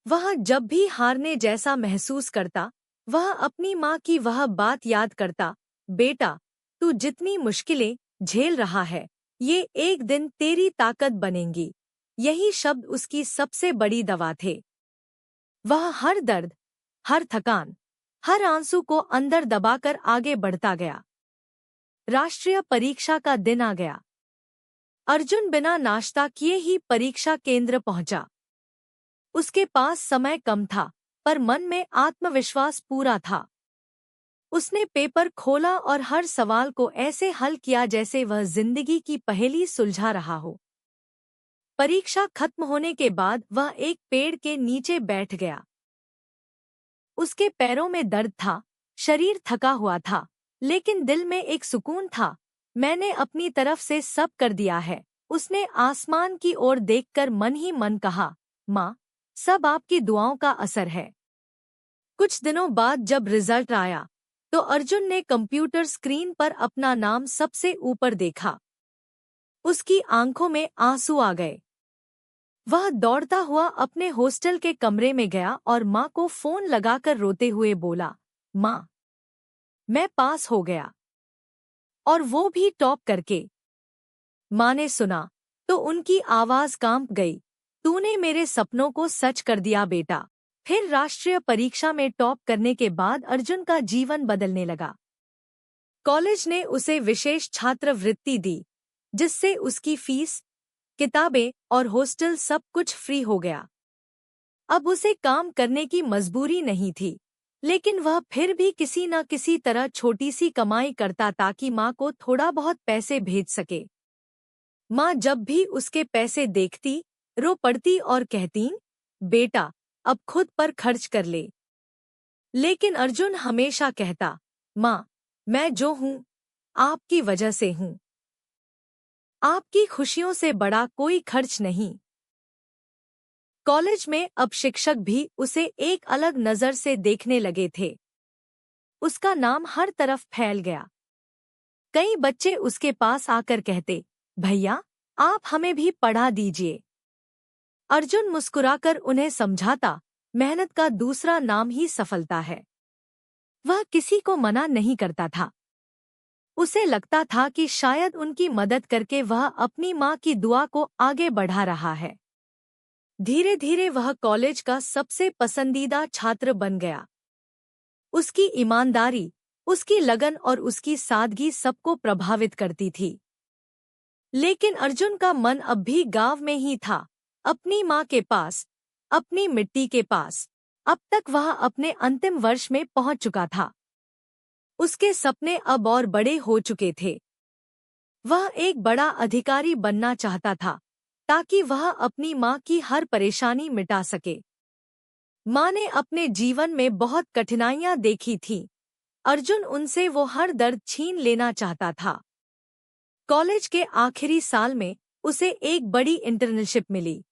वह जब भी हारने जैसा महसूस करता, वह अपनी माँ की वह बात याद करता, बेटा, तू जितनी मुश्किलें झेल रहा है, ये एक दिन तेरी ताकत बनेंगी। यही शब्द उसकी सबसे बड़ी दवा थे। वह हर दर्द, हर थकान, हर आंसू को अंदर दबाकर आगे बढ़ता गया। राष्ट्रीय परीक्षा का दिन आ गया। अर्जुन बिना नाश्ता किए ही परीक्षा केंद्र पहुंचा। उसके पास समय कम था, पर मन में आत्मविश्वास पूरा था। उसने पेपर खोला और हर सवाल को ऐसे हल किया जैसे वह जिंदगी की पहेली सुलझा रहा हो। परीक्षा खत्म होने के बाद वह एक पेड़ के नीचे बैठ गया। उसके पैरों में दर्द था, शरीर थका हुआ था, लेकिन दिल में एक सुकून था। मैंने अपनी तरफ से सब कर दिया है। उसने आसमान की ओर देखकर मन ही मन कहा, माँ, सब आपकी दुआओं का असर है। कुछ दिनों बाद जब रिजल्ट आया, तो अर्जुन ने कंप्यूटर स्क्रीन पर अपना नाम सबसे ऊपर देखा। उसकी आंखों में आंसू आ गए। वह दौड़ता हुआ अपने हॉस्टल के कमरे में गया और माँ को फोन लगाकर रोते हुए बोला, माँ, मैं पास हो गया, और वो भी टॉप करके। माँ ने सुना तो उनकी आवाज कांप गई, तूने मेरे सपनों को सच कर दिया बेटा। फिर राष्ट्रीय परीक्षा में टॉप करने के बाद अर्जुन का जीवन बदलने लगा। कॉलेज ने उसे विशेष छात्रवृत्ति दी, जिससे उसकी फीस, किताबें और हॉस्टल सब कुछ फ्री हो गया। अब उसे काम करने की मजबूरी नहीं थी, लेकिन वह फिर भी किसी न किसी तरह छोटी सी कमाई करता ताकि माँ को थोड़ा बहुत पैसे भेज सके। माँ जब भी उसके पैसे देखती, रो पड़ती और कहती, बेटा, अब खुद पर खर्च कर ले। लेकिन अर्जुन हमेशा कहता, माँ, मैं जो हूँ, आपकी वजह से हूँ। आपकी खुशियों से बड़ा कोई खर्च नहीं। कॉलेज में अब शिक्षक भी उसे एक अलग नजर से देखने लगे थे। उसका नाम हर तरफ फैल गया। कई बच्चे उसके पास आकर कहते, भैया, आप हमें भी पढ़ा दीजिए। अर्जुन मुस्कुराकर उन्हें समझाता, मेहनत का दूसरा नाम ही सफलता है। वह किसी को मना नहीं करता था। उसे लगता था कि शायद उनकी मदद करके वह अपनी माँ की दुआ को आगे बढ़ा रहा है। धीरे धीरे वह कॉलेज का सबसे पसंदीदा छात्र बन गया। उसकी ईमानदारी, उसकी लगन और उसकी सादगी सबको प्रभावित करती थी। लेकिन अर्जुन का मन अब भी गांव में ही था, अपनी माँ के पास, अपनी मिट्टी के पास। अब तक वह अपने अंतिम वर्ष में पहुंच चुका था। उसके सपने अब और बड़े हो चुके थे। वह एक बड़ा अधिकारी बनना चाहता था, ताकि वह अपनी माँ की हर परेशानी मिटा सके। माँ ने अपने जीवन में बहुत कठिनाइयाँ देखी थीं। अर्जुन उनसे वो हर दर्द छीन लेना चाहता था। कॉलेज के आखिरी साल में उसे एक बड़ी इंटर्नशिप मिली।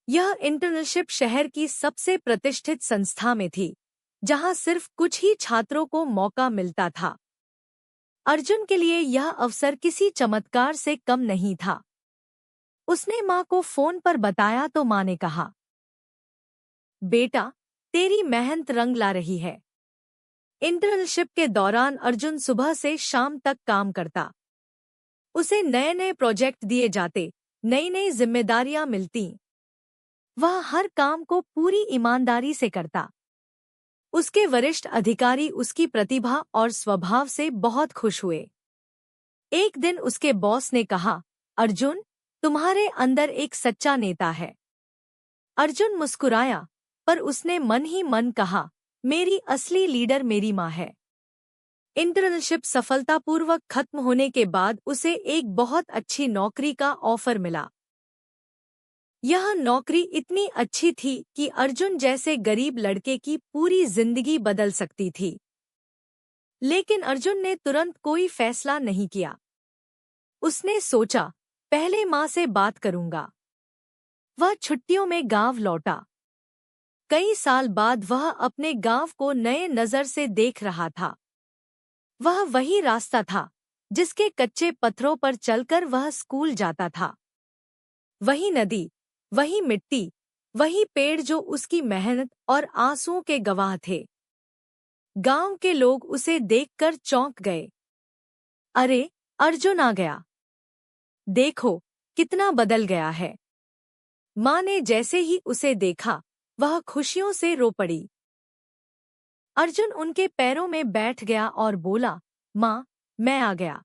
यह इंटर्नशिप शहर की सबसे प्रतिष्ठित संस्था में थी, जहां सिर्फ कुछ ही छात्रों को मौका मिलता था। अर्जुन के लिए यह अवसर किसी चमत्कार से कम नहीं था। उसने माँ को फोन पर बताया तो माँ ने कहा, बेटा, तेरी मेहनत रंग ला रही है। इंटर्नशिप के दौरान अर्जुन सुबह से शाम तक काम करता। उसे नए नए प्रोजेक्ट दिए जाते, नई नई जिम्मेदारियां मिलती। वह हर काम को पूरी ईमानदारी से करता। उसके वरिष्ठ अधिकारी उसकी प्रतिभा और स्वभाव से बहुत खुश हुए। एक दिन उसके बॉस ने कहा, अर्जुन, तुम्हारे अंदर एक सच्चा नेता है। अर्जुन मुस्कुराया, पर उसने मन ही मन कहा, मेरी असली लीडर मेरी माँ है। इंटर्नशिप सफलतापूर्वक खत्म होने के बाद उसे एक बहुत अच्छी नौकरी का ऑफर मिला। यह नौकरी इतनी अच्छी थी कि अर्जुन जैसे गरीब लड़के की पूरी जिंदगी बदल सकती थी। लेकिन अर्जुन ने तुरंत कोई फैसला नहीं किया। उसने सोचा, पहले माँ से बात करूंगा। वह छुट्टियों में गांव लौटा। कई साल बाद वह अपने गांव को नए नजर से देख रहा था। वह वही रास्ता था, जिसके कच्चे पत्थरों पर चलकर वह स्कूल जाता था। वही नदी, वही मिट्टी, वही पेड़ जो उसकी मेहनत और आंसुओं के गवाह थे। गांव के लोग उसे देखकर चौंक गए। अरे, अर्जुन आ गया। देखो, कितना बदल गया है। माँ ने जैसे ही उसे देखा, वह खुशियों से रो पड़ी। अर्जुन उनके पैरों में बैठ गया और बोला, माँ, मैं आ गया।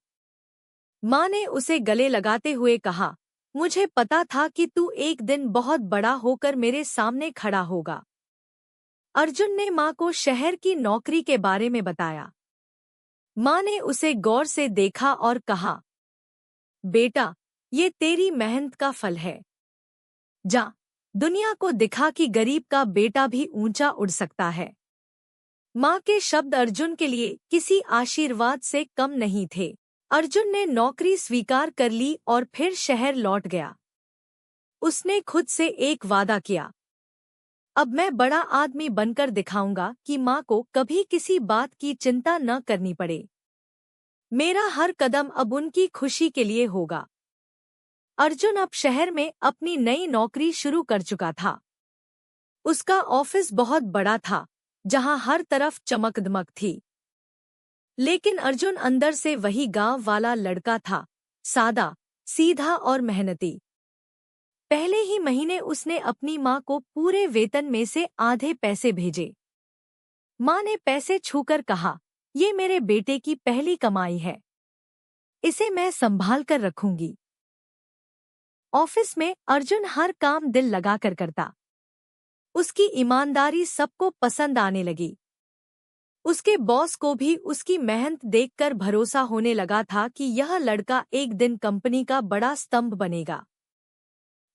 माँ ने उसे गले लगाते हुए कहा, मुझे पता था कि तू एक दिन बहुत बड़ा होकर मेरे सामने खड़ा होगा। अर्जुन ने माँ को शहर की नौकरी के बारे में बताया। माँ ने उसे गौर से देखा और कहा, बेटा, ये तेरी मेहनत का फल है। जा, दुनिया को दिखा कि गरीब का बेटा भी ऊंचा उड़ सकता है। माँ के शब्द अर्जुन के लिए किसी आशीर्वाद से कम नहीं थे। अर्जुन ने नौकरी स्वीकार कर ली और फिर शहर लौट गया। उसने खुद से एक वादा किया, अब मैं बड़ा आदमी बनकर दिखाऊंगा कि माँ को कभी किसी बात की चिंता न करनी पड़े। मेरा हर कदम अब उनकी खुशी के लिए होगा। अर्जुन अब शहर में अपनी नई नौकरी शुरू कर चुका था। उसका ऑफिस बहुत बड़ा था, जहां हर तरफ चमक-दमक थी। लेकिन अर्जुन अंदर से वही गांव वाला लड़का था, सादा, सीधा और मेहनती। पहले ही महीने उसने अपनी माँ को पूरे वेतन में से आधे पैसे भेजे। माँ ने पैसे छूकर कहा, ये मेरे बेटे की पहली कमाई है, इसे मैं संभाल कर रखूंगी। ऑफिस में अर्जुन हर काम दिल लगाकर करता। उसकी ईमानदारी सबको पसंद आने लगी। उसके बॉस को भी उसकी मेहनत देखकर भरोसा होने लगा था कि यह लड़का एक दिन कंपनी का बड़ा स्तंभ बनेगा।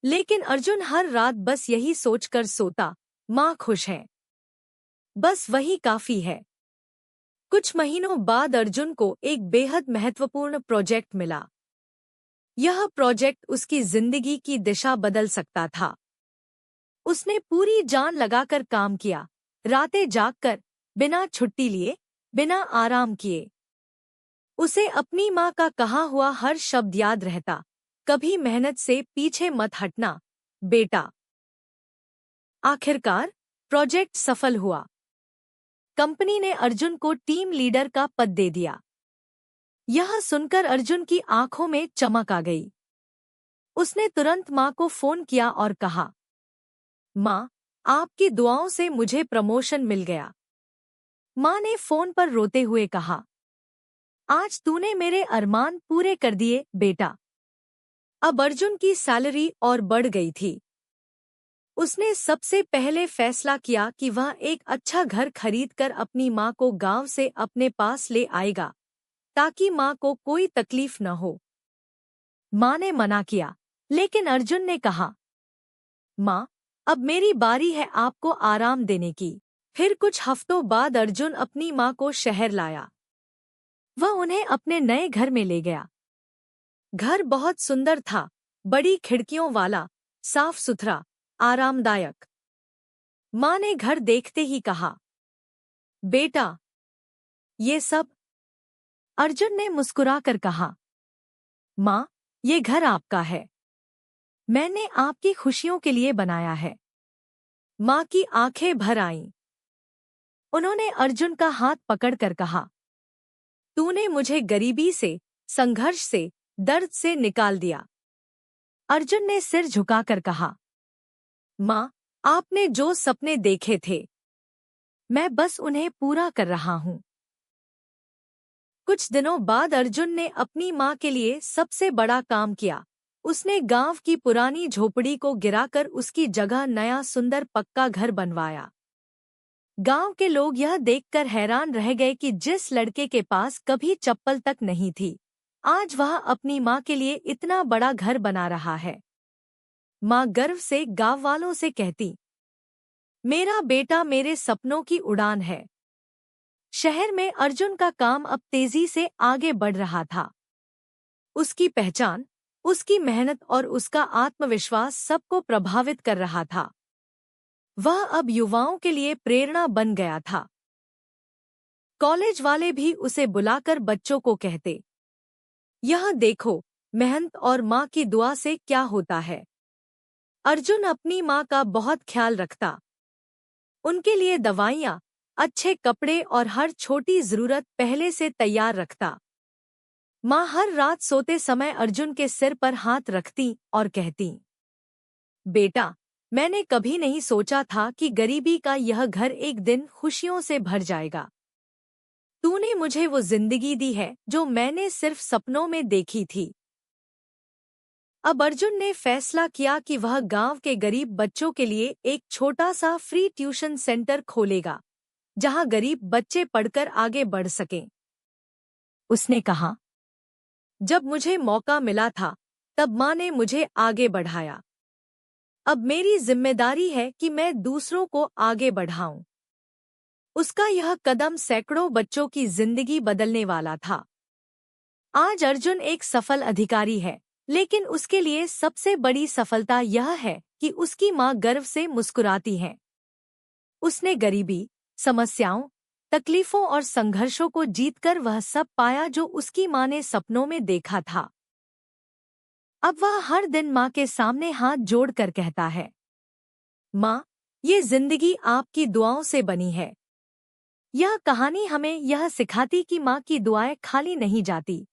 लेकिन अर्जुन हर रात बस यही सोचकर सोता, माँ खुश है, बस वही काफी है। कुछ महीनों बाद अर्जुन को एक बेहद महत्वपूर्ण प्रोजेक्ट मिला। यह प्रोजेक्ट उसकी जिंदगी की दिशा बदल सकता था। उसने पूरी जान लगाकर काम किया, रातें जागकर, बिना छुट्टी लिए, बिना आराम किए। उसे अपनी माँ का कहा हुआ हर शब्द याद रहता, कभी मेहनत से पीछे मत हटना, बेटा। आखिरकार प्रोजेक्ट सफल हुआ। कंपनी ने अर्जुन को टीम लीडर का पद दे दिया। यह सुनकर अर्जुन की आंखों में चमक आ गई। उसने तुरंत माँ को फोन किया और कहा, माँ, आपकी दुआओं से मुझे प्रमोशन मिल गया। माँ ने फोन पर रोते हुए कहा, आज तूने मेरे अरमान पूरे कर दिए, बेटा। अब अर्जुन की सैलरी और बढ़ गई थी। उसने सबसे पहले फैसला किया कि वह एक अच्छा घर खरीदकर अपनी माँ को गांव से अपने पास ले आएगा, ताकि माँ को कोई तकलीफ न हो। माँ ने मना किया, लेकिन अर्जुन ने कहा, माँ, अब मेरी बारी है आपको आराम देने की। फिर कुछ हफ्तों बाद अर्जुन अपनी माँ को शहर लाया। वह उन्हें अपने नए घर में ले गया। घर बहुत सुंदर था, बड़ी खिड़कियों वाला, साफ सुथरा, आरामदायक। माँ ने घर देखते ही कहा, बेटा, ये सब? अर्जुन ने मुस्कुराकर कहा, माँ, ये घर आपका है। मैंने आपकी खुशियों के लिए बनाया है। माँ की आंखें भर आईं। उन्होंने अर्जुन का हाथ पकड़कर कहा, तूने मुझे गरीबी से, संघर्ष से, दर्द से निकाल दिया। अर्जुन ने सिर झुकाकर कहा, माँ, आपने जो सपने देखे थे, मैं बस उन्हें पूरा कर रहा हूँ। कुछ दिनों बाद अर्जुन ने अपनी माँ के लिए सबसे बड़ा काम किया। उसने गांव की पुरानी झोपड़ी को गिराकर उसकी जगह नया सुंदर पक्का घर बनवाया। गांव के लोग यह देखकर हैरान रह गए कि जिस लड़के के पास कभी चप्पल तक नहीं थी, आज वह अपनी माँ के लिए इतना बड़ा घर बना रहा है। माँ गर्व से गांव वालों से कहती, मेरा बेटा मेरे सपनों की उड़ान है। शहर में अर्जुन का काम अब तेजी से आगे बढ़ रहा था। उसकी पहचान, उसकी मेहनत और उसका आत्मविश्वास सबको प्रभावित कर रहा था। वह अब युवाओं के लिए प्रेरणा बन गया था। कॉलेज वाले भी उसे बुलाकर बच्चों को कहते, यह देखो, मेहनत और माँ की दुआ से क्या होता है। अर्जुन अपनी माँ का बहुत ख्याल रखता। उनके लिए दवाइयाँ, अच्छे कपड़े और हर छोटी जरूरत पहले से तैयार रखता। माँ हर रात सोते समय अर्जुन के सिर पर हाथ रखती और कहती, बेटा, मैंने कभी नहीं सोचा था कि गरीबी का यह घर एक दिन खुशियों से भर जाएगा। तूने मुझे वो जिंदगी दी है जो मैंने सिर्फ सपनों में देखी थी। अब अर्जुन ने फैसला किया कि वह गांव के गरीब बच्चों के लिए एक छोटा सा फ्री ट्यूशन सेंटर खोलेगा, जहां गरीब बच्चे पढ़कर आगे बढ़ सकें। उसने कहा, जब मुझे मौका मिला था, तब माँ ने मुझे आगे बढ़ाया। अब मेरी जिम्मेदारी है कि मैं दूसरों को आगे बढ़ाऊं। उसका यह कदम सैकड़ों बच्चों की जिंदगी बदलने वाला था। आज अर्जुन एक सफल अधिकारी है, लेकिन उसके लिए सबसे बड़ी सफलता यह है कि उसकी माँ गर्व से मुस्कुराती है। उसने गरीबी, समस्याओं, तकलीफों और संघर्षों को जीतकर वह सब पाया जो उसकी माँ ने सपनों में देखा था। अब वह हर दिन माँ के सामने हाथ जोड़कर कहता है, माँ, ये जिंदगी आपकी दुआओं से बनी है। यह कहानी हमें यह सिखाती कि माँ की दुआएं खाली नहीं जाती,